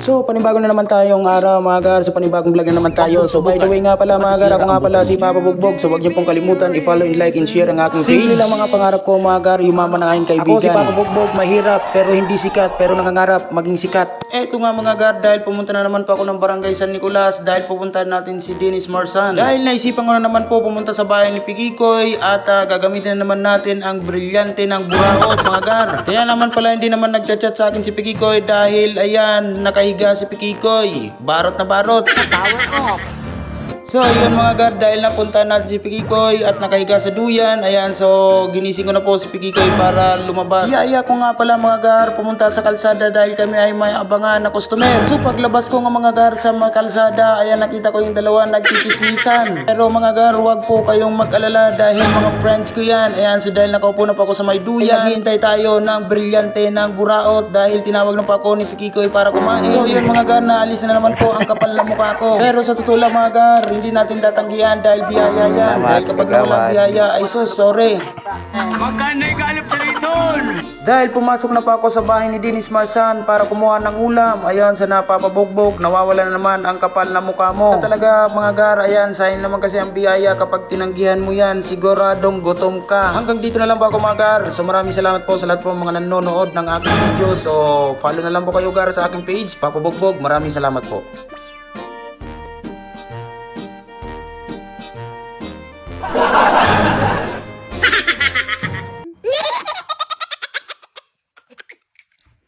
So panibago na naman tayong araw mga gar. So panibagong vlog na naman tayo. So by the way nga pala mga gar, ako nga pala si Papa Bugbog. So wag niyo pong kalimutan i-follow, like and share ang aking page. Simple lang mga pangarap ko mga gar, yumaman ng aking kaibigan. Ako si Papa Bugbog, mahirap pero hindi sikat, pero nangangarap maging sikat. Eto nga mga gar, dahil pumunta na naman po ako ng Barangay San Nicolas, dahil pupuntahan natin si Dennis Marsan. Dahil naisipan ko na naman po pumunta sa bahay ni Pikikoy at gagamitin na naman natin ang brilyante ng buraot mga gar. Kaya naman pala hindi naman nagchat-chat sa akin si Pikikoy dahil ayan, nakahiga si Pikikoy. Barot na barot. Power off. So yun mga gar, dahil napunta natin si Pikikoy at nakahiga sa duyan. Ayan, so ginising ko na po si Pikikoy para lumabas. Iya ko nga pala mga gar, pumunta sa kalsada dahil kami ay may abangan na customer. So paglabas ko nga mga gar sa mga kalsada, ayan nakita ko yung dalawa nagkikismisan. Pero mga gar, wag po kayong mag-alala dahil mga friends ko yan. Ayan, so dahil nakaupo na po ako sa may duyan, naghihintay tayo ng brilyante ng buraot dahil tinawag na po ako ni Pikikoy para kumain. So yun mga gar, naalis na naman po ang kapal na mukha ko. Pero sa totoo lang mga gar, hindi natin tatanggihan dahil biyaya yan. Dahil kapag walang biyaya ay sorry. Magkano ikalap sa riton? Dahil pumasok na pa ako sa bahay ni Dennis Marsan para kumuha ng ulam. Ayan, sa napapabugbog, nawawala na naman ang kapal na mukha mo. Talaga mga gar, ayan, sayang naman kasi ang biyaya kapag tinanggihan mo yan, siguradong gutom ka. Hanggang dito na lang po ako mga gar. So maraming salamat po sa lahat po mga nanonood ng aking video. So follow na lang po kayo gar sa aking page, Papa Bugbog. Maraming salamat po.